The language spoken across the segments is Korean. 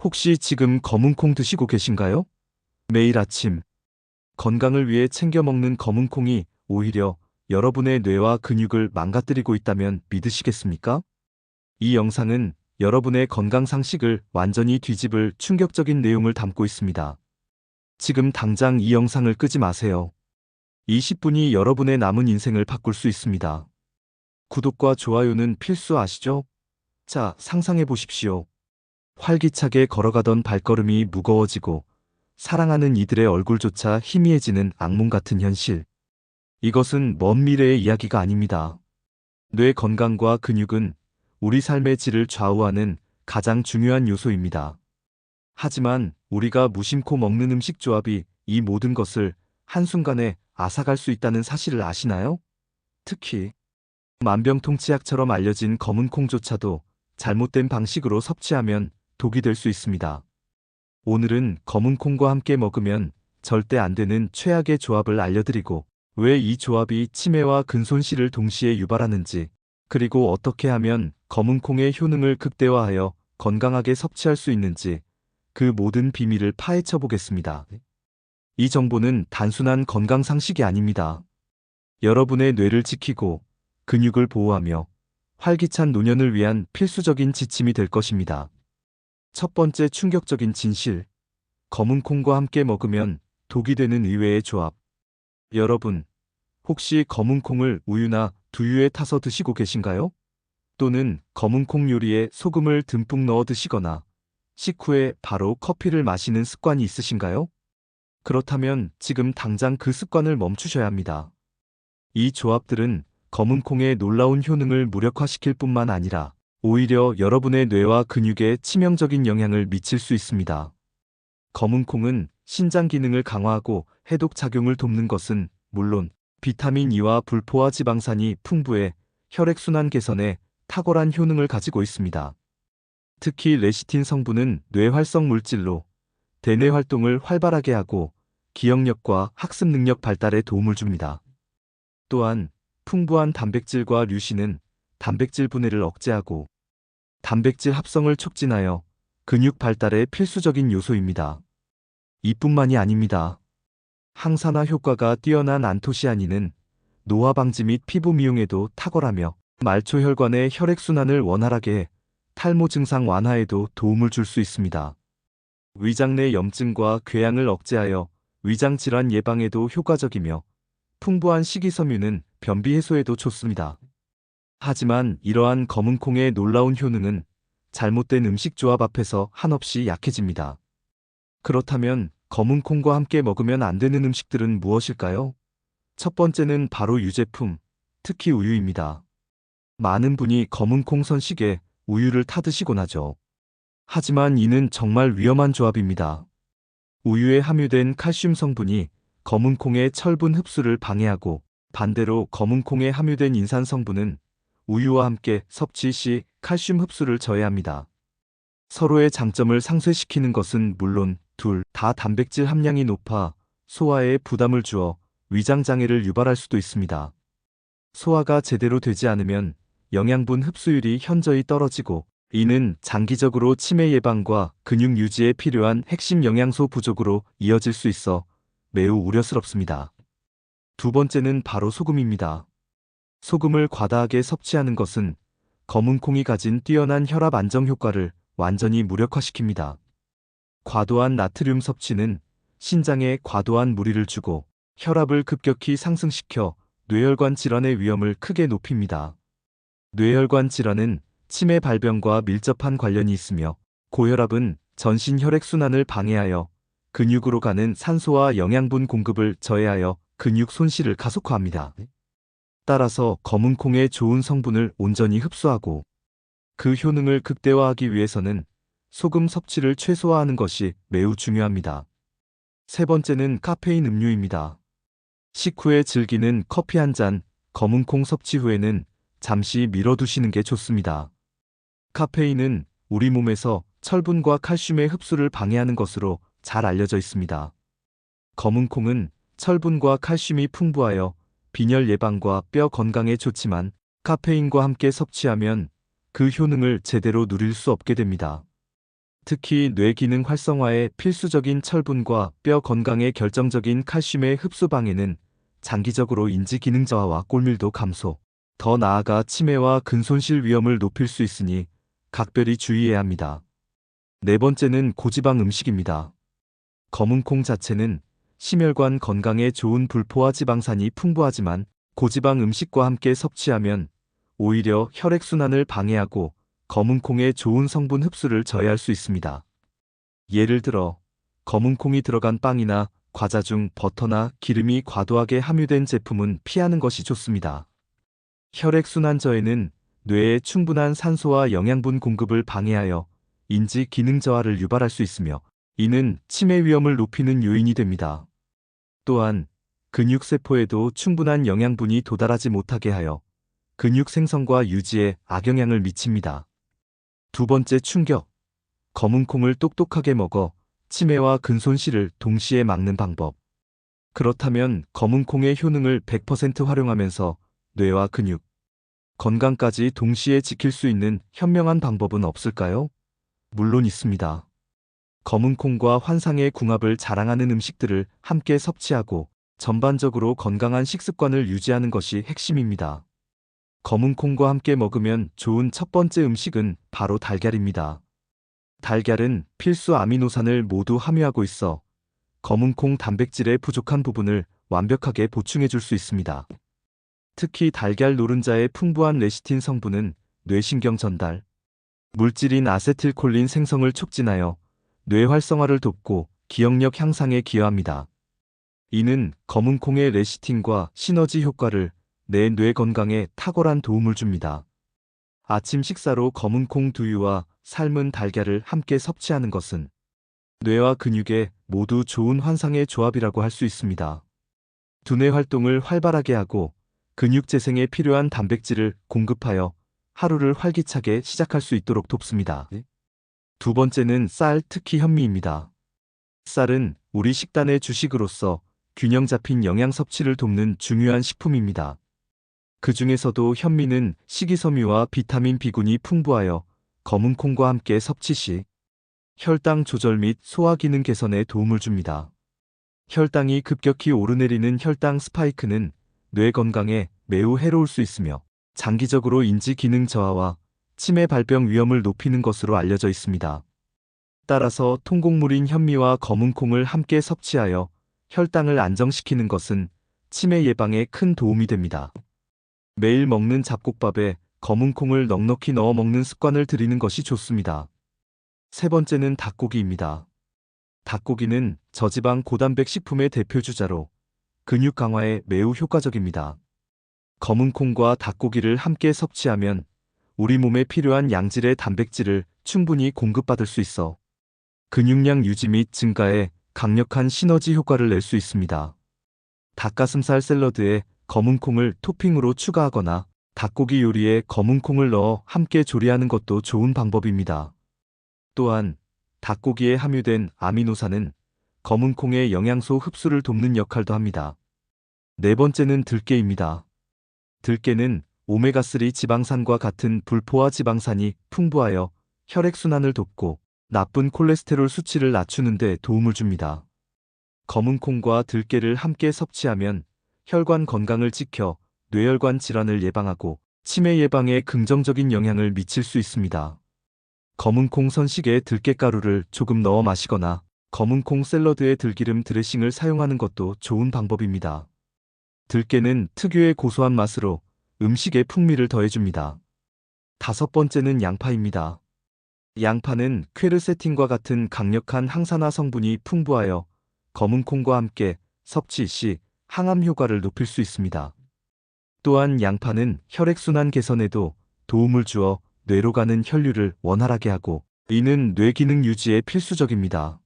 혹시 지금 검은콩 드시고 계신가요? 매일 아침 건강을 위해 챙겨 먹는 검은콩이 오히려 여러분의 뇌와 근육을 망가뜨리고 있다면 믿으시겠습니까? 이 영상은 여러분의 건강 상식을 완전히 뒤집을 충격적인 내용을 담고 있습니다. 지금 당장 이 영상을 끄지 마세요. 20분이 여러분의 남은 인생을 바꿀 수 있습니다. 구독과 좋아요는 필수 아시죠? 자, 상상해 보십시오. 활기차게 걸어가던 발걸음이 무거워지고 사랑하는 이들의 얼굴조차 희미해지는 악몽 같은 현실. 이것은 먼 미래의 이야기가 아닙니다. 뇌 건강과 근육은 우리 삶의 질을 좌우하는 가장 중요한 요소입니다. 하지만 우리가 무심코 먹는 음식 조합이 이 모든 것을 한순간에 앗아갈 수 있다는 사실을 아시나요? 특히 만병통치약처럼 알려진 검은콩조차도 잘못된 방식으로 섭취하면 독이 될 수 있습니다. 오늘은 검은콩과 함께 먹으면 절대 안 되는 최악의 조합을 알려드리고 왜 이 조합이 치매와 근손실을 동시에 유발하는지, 그리고 어떻게 하면 검은콩의 효능을 극대화하여 건강하게 섭취할 수 있는지 그 모든 비밀을 파헤쳐 보겠습니다. 이 정보는 단순한 건강 상식이 아닙니다. 여러분의 뇌를 지키고 근육을 보호하며 활기찬 노년을 위한 필수적인 지침이 될 것입니다. 첫 번째 충격적인 진실. 검은콩과 함께 먹으면 독이 되는 의외의 조합. 여러분, 혹시 검은콩을 우유나 두유에 타서 드시고 계신가요? 또는 검은콩 요리에 소금을 듬뿍 넣어 드시거나 식후에 바로 커피를 마시는 습관이 있으신가요? 그렇다면 지금 당장 그 습관을 멈추셔야 합니다. 이 조합들은 검은콩의 놀라운 효능을 무력화시킬 뿐만 아니라 오히려 여러분의 뇌와 근육에 치명적인 영향을 미칠 수 있습니다. 검은콩은 신장 기능을 강화하고 해독 작용을 돕는 것은 물론 비타민 E와 불포화 지방산이 풍부해 혈액순환 개선에 탁월한 효능을 가지고 있습니다. 특히 레시틴 성분은 뇌 활성 물질로 대뇌 활동을 활발하게 하고 기억력과 학습 능력 발달에 도움을 줍니다. 또한 풍부한 단백질과 류신은 단백질 분해를 억제하고 단백질 합성을 촉진하여 근육 발달에 필수적인 요소입니다. 이뿐만이 아닙니다. 항산화 효과가 뛰어난 안토시아닌은 노화 방지 및 피부 미용에도 탁월하며 말초혈관의 혈액순환을 원활하게 해 탈모 증상 완화에도 도움을 줄 수 있습니다. 위장 내 염증과 궤양을 억제하여 위장 질환 예방에도 효과적이며 풍부한 식이섬유는 변비 해소에도 좋습니다. 하지만 이러한 검은콩의 놀라운 효능은 잘못된 음식 조합 앞에서 한없이 약해집니다. 그렇다면 검은콩과 함께 먹으면 안 되는 음식들은 무엇일까요? 첫 번째는 바로 유제품, 특히 우유입니다. 많은 분이 검은콩 선식에 우유를 타드시곤 하죠. 하지만 이는 정말 위험한 조합입니다. 우유에 함유된 칼슘 성분이 검은콩의 철분 흡수를 방해하고 반대로 검은콩에 함유된 인산 성분은 우유와 함께 섭취 시 칼슘 흡수를 저해합니다. 서로의 장점을 상쇄시키는 것은 물론 둘 다 단백질 함량이 높아 소화에 부담을 주어 위장 장애를 유발할 수도 있습니다. 소화가 제대로 되지 않으면 영양분 흡수율이 현저히 떨어지고 이는 장기적으로 치매 예방과 근육 유지에 필요한 핵심 영양소 부족으로 이어질 수 있어 매우 우려스럽습니다. 두 번째는 바로 소금입니다. 소금을 과다하게 섭취하는 것은 검은콩이 가진 뛰어난 혈압 안정 효과를 완전히 무력화시킵니다. 과도한 나트륨 섭취는 신장에 과도한 무리를 주고 혈압을 급격히 상승시켜 뇌혈관 질환의 위험을 크게 높입니다. 뇌혈관 질환은 치매 발병과 밀접한 관련이 있으며 고혈압은 전신 혈액순환을 방해하여 근육으로 가는 산소와 영양분 공급을 저해하여 근육 손실을 가속화합니다. 따라서 검은콩의 좋은 성분을 온전히 흡수하고 그 효능을 극대화하기 위해서는 소금 섭취를 최소화하는 것이 매우 중요합니다. 세 번째는 카페인 음료입니다. 식후에 즐기는 커피 한 잔, 검은콩 섭취 후에는 잠시 미뤄두시는 게 좋습니다. 카페인은 우리 몸에서 철분과 칼슘의 흡수를 방해하는 것으로 잘 알려져 있습니다. 검은콩은 철분과 칼슘이 풍부하여 빈혈 예방과 뼈 건강에 좋지만 카페인과 함께 섭취하면 그 효능을 제대로 누릴 수 없게 됩니다. 특히 뇌 기능 활성화에 필수적인 철분과 뼈 건강에 결정적인 칼슘의 흡수 방해는 장기적으로 인지 기능 저하와 골밀도 감소, 더 나아가 치매와 근손실 위험을 높일 수 있으니 각별히 주의해야 합니다. 네 번째는 고지방 음식입니다. 검은콩 자체는 심혈관 건강에 좋은 불포화 지방산이 풍부하지만 고지방 음식과 함께 섭취하면 오히려 혈액순환을 방해하고 검은콩의 좋은 성분 흡수를 저해할 수 있습니다. 예를 들어 검은콩이 들어간 빵이나 과자 중 버터나 기름이 과도하게 함유된 제품은 피하는 것이 좋습니다. 혈액순환 저해는 뇌에 충분한 산소와 영양분 공급을 방해하여 인지 기능 저하를 유발할 수 있으며 이는 치매 위험을 높이는 요인이 됩니다. 또한 근육세포에도 충분한 영양분이 도달하지 못하게 하여 근육 생성과 유지에 악영향을 미칩니다. 두 번째 충격. 검은콩을 똑똑하게 먹어 치매와 근손실을 동시에 막는 방법. 그렇다면 검은콩의 효능을 100% 활용하면서 뇌와 근육, 건강까지 동시에 지킬 수 있는 현명한 방법은 없을까요? 물론 있습니다. 검은콩과 환상의 궁합을 자랑하는 음식들을 함께 섭취하고 전반적으로 건강한 식습관을 유지하는 것이 핵심입니다. 검은콩과 함께 먹으면 좋은 첫 번째 음식은 바로 달걀입니다. 달걀은 필수 아미노산을 모두 함유하고 있어 검은콩 단백질의 부족한 부분을 완벽하게 보충해 줄 수 있습니다. 특히 달걀 노른자의 풍부한 레시틴 성분은 뇌신경 전달, 물질인 아세틸콜린 생성을 촉진하여 뇌 활성화를 돕고 기억력 향상에 기여합니다. 이는 검은콩의 레시틴과 시너지 효과를 내 뇌 건강에 탁월한 도움을 줍니다. 아침 식사로 검은콩 두유와 삶은 달걀을 함께 섭취하는 것은 뇌와 근육에 모두 좋은 환상의 조합이라고 할 수 있습니다. 두뇌 활동을 활발하게 하고 근육 재생에 필요한 단백질을 공급하여 하루를 활기차게 시작할 수 있도록 돕습니다. 두 번째는 쌀, 특히 현미입니다. 쌀은 우리 식단의 주식으로서 균형 잡힌 영양 섭취를 돕는 중요한 식품입니다. 그 중에서도 현미는 식이섬유와 비타민 B군이 풍부하여 검은콩과 함께 섭취 시 혈당 조절 및 소화 기능 개선에 도움을 줍니다. 혈당이 급격히 오르내리는 혈당 스파이크는 뇌 건강에 매우 해로울 수 있으며 장기적으로 인지 기능 저하와 치매 발병 위험을 높이는 것으로 알려져 있습니다. 따라서 통곡물인 현미와 검은콩을 함께 섭취하여 혈당을 안정시키는 것은 치매 예방에 큰 도움이 됩니다. 매일 먹는 잡곡밥에 검은콩을 넉넉히 넣어 먹는 습관을 들이는 것이 좋습니다. 세 번째는 닭고기입니다. 닭고기는 저지방 고단백 식품의 대표 주자로 근육 강화에 매우 효과적입니다. 검은콩과 닭고기를 함께 섭취하면 우리 몸에 필요한 양질의 단백질을 충분히 공급받을 수 있어 근육량 유지 및 증가에 강력한 시너지 효과를 낼 수 있습니다. 닭가슴살 샐러드에 검은콩을 토핑으로 추가하거나 닭고기 요리에 검은콩을 넣어 함께 조리하는 것도 좋은 방법입니다. 또한 닭고기에 함유된 아미노산은 검은콩의 영양소 흡수를 돕는 역할도 합니다. 네 번째는 들깨입니다. 들깨는 오메가3 지방산과 같은 불포화 지방산이 풍부하여 혈액순환을 돕고 나쁜 콜레스테롤 수치를 낮추는 데 도움을 줍니다. 검은콩과 들깨를 함께 섭취하면 혈관 건강을 지켜 뇌혈관 질환을 예방하고 치매 예방에 긍정적인 영향을 미칠 수 있습니다. 검은콩 선식에 들깨가루를 조금 넣어 마시거나 검은콩 샐러드에 들기름 드레싱을 사용하는 것도 좋은 방법입니다. 들깨는 특유의 고소한 맛으로 음식에 풍미를 더해줍니다. 다섯 번째는 양파입니다. 양파는 퀘르세틴과 같은 강력한 항산화 성분이 풍부하여 검은콩과 함께 섭취 시 항암 효과를 높일 수 있습니다. 또한 양파는 혈액순환 개선에도 도움을 주어 뇌로 가는 혈류를 원활하게 하고 이는 뇌 기능 유지에 필수적입니다.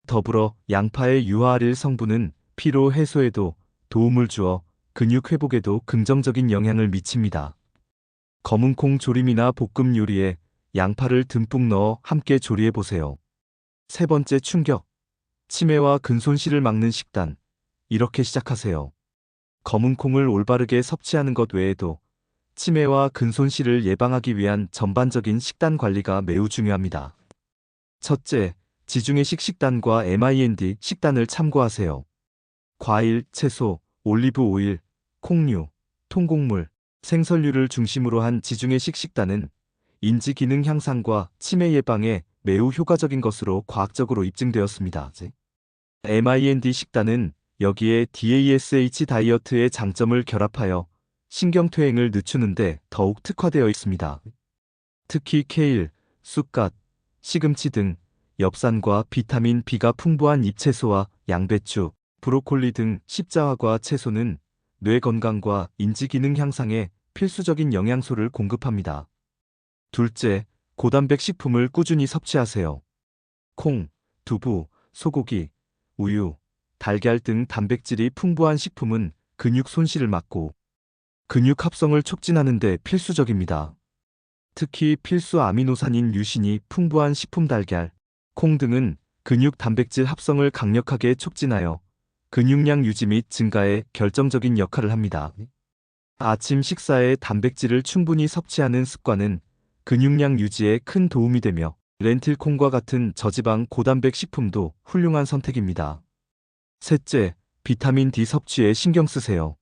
더불어 양파의 유화알릴 성분은 피로 해소에도 도움을 주어 근육 회복에도 긍정적인 영향을 미칩니다. 검은콩 조림이나 볶음 요리에 양파를 듬뿍 넣어 함께 조리해 보세요. 세 번째 충격. 치매와 근손실을 막는 식단. 이렇게 시작하세요. 검은콩을 올바르게 섭취하는 것 외에도 치매와 근손실을 예방하기 위한 전반적인 식단 관리가 매우 중요합니다. 첫째, 지중해식 식단과 MIND 식단을 참고하세요. 과일, 채소, 올리브 오일, 콩류, 통곡물, 생선류를 중심으로 한 지중해식 식단은 인지 기능 향상과 치매 예방에 매우 효과적인 것으로 과학적으로 입증되었습니다. MIND 식단은 여기에 DASH 다이어트의 장점을 결합하여 신경퇴행을 늦추는데 더욱 특화되어 있습니다. 특히 케일, 쑥갓, 시금치 등 엽산과 비타민 B가 풍부한 잎채소와 양배추, 브로콜리 등 십자화과 채소는 뇌 건강과 인지 기능 향상에 필수적인 영양소를 공급합니다. 둘째, 고단백 식품을 꾸준히 섭취하세요. 콩, 두부, 소고기, 우유, 달걀 등 단백질이 풍부한 식품은 근육 손실을 막고 근육 합성을 촉진하는 데 필수적입니다. 특히 필수 아미노산인 류신이 풍부한 식품 달걀, 콩 등은 근육 단백질 합성을 강력하게 촉진하여 근육량 유지 및 증가에 결정적인 역할을 합니다. 아침 식사에 단백질을 충분히 섭취하는 습관은 근육량 유지에 큰 도움이 되며 렌틸콩과 같은 저지방 고단백 식품도 훌륭한 선택입니다. 셋째, 비타민 D 섭취에 신경 쓰세요.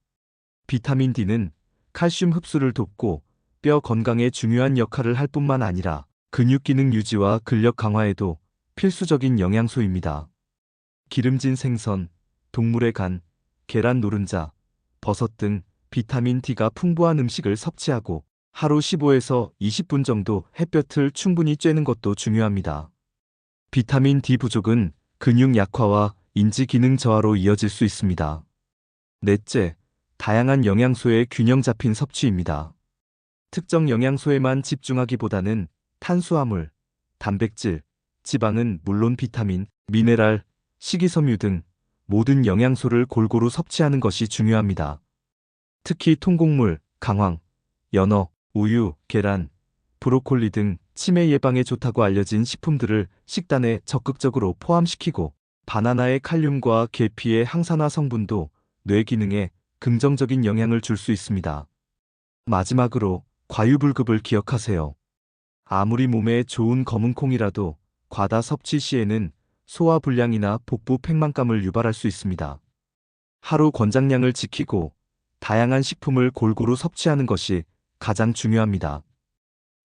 비타민 D는 칼슘 흡수를 돕고 뼈 건강에 중요한 역할을 할 뿐만 아니라 근육 기능 유지와 근력 강화에도 필수적인 영양소입니다. 기름진 생선, 동물의 간, 계란 노른자, 버섯 등 비타민 D가 풍부한 음식을 섭취하고 하루 15에서 20분 정도 햇볕을 충분히 쬐는 것도 중요합니다. 비타민 D 부족은 근육 약화와 인지 기능 저하로 이어질 수 있습니다. 넷째, 다양한 영양소의 균형 잡힌 섭취입니다. 특정 영양소에만 집중하기보다는 탄수화물, 단백질, 지방은 물론 비타민, 미네랄, 식이섬유 등 모든 영양소를 골고루 섭취하는 것이 중요합니다. 특히 통곡물, 강황, 연어, 우유, 계란, 브로콜리 등 치매 예방에 좋다고 알려진 식품들을 식단에 적극적으로 포함시키고 바나나의 칼륨과 계피의 항산화 성분도 뇌 기능에 긍정적인 영향을 줄 수 있습니다. 마지막으로 과유불급을 기억하세요. 아무리 몸에 좋은 검은콩이라도 과다 섭취 시에는 소화불량이나 복부 팽만감을 유발할 수 있습니다. 하루 권장량을 지키고 다양한 식품을 골고루 섭취하는 것이 가장 중요합니다.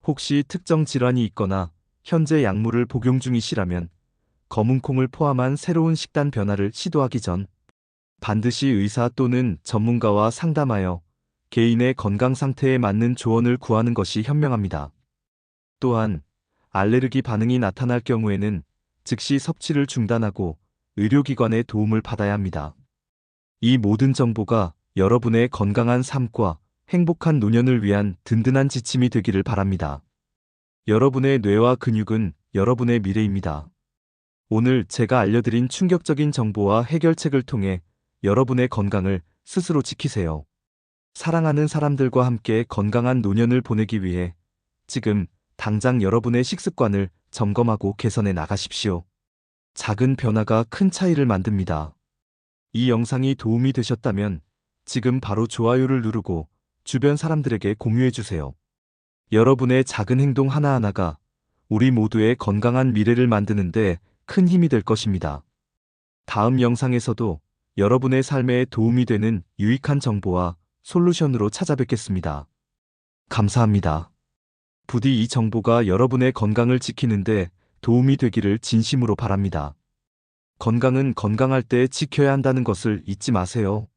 혹시 특정 질환이 있거나 현재 약물을 복용 중이시라면 검은콩을 포함한 새로운 식단 변화를 시도하기 전 반드시 의사 또는 전문가와 상담하여 개인의 건강 상태에 맞는 조언을 구하는 것이 현명합니다. 또한 알레르기 반응이 나타날 경우에는 즉시 섭취를 중단하고 의료기관의 도움을 받아야 합니다. 이 모든 정보가 여러분의 건강한 삶과 행복한 노년을 위한 든든한 지침이 되기를 바랍니다. 여러분의 뇌와 근육은 여러분의 미래입니다. 오늘 제가 알려드린 충격적인 정보와 해결책을 통해 여러분의 건강을 스스로 지키세요. 사랑하는 사람들과 함께 건강한 노년을 보내기 위해 지금 당장 여러분의 식습관을 점검하고 개선해 나가십시오. 작은 변화가 큰 차이를 만듭니다. 이 영상이 도움이 되셨다면 지금 바로 좋아요를 누르고 주변 사람들에게 공유해주세요. 여러분의 작은 행동 하나하나가 우리 모두의 건강한 미래를 만드는데 큰 힘이 될 것입니다. 다음 영상에서도 여러분의 삶에 도움이 되는 유익한 정보와 솔루션으로 찾아뵙겠습니다. 감사합니다. 부디 이 정보가 여러분의 건강을 지키는데 도움이 되기를 진심으로 바랍니다. 건강은 건강할 때 지켜야 한다는 것을 잊지 마세요.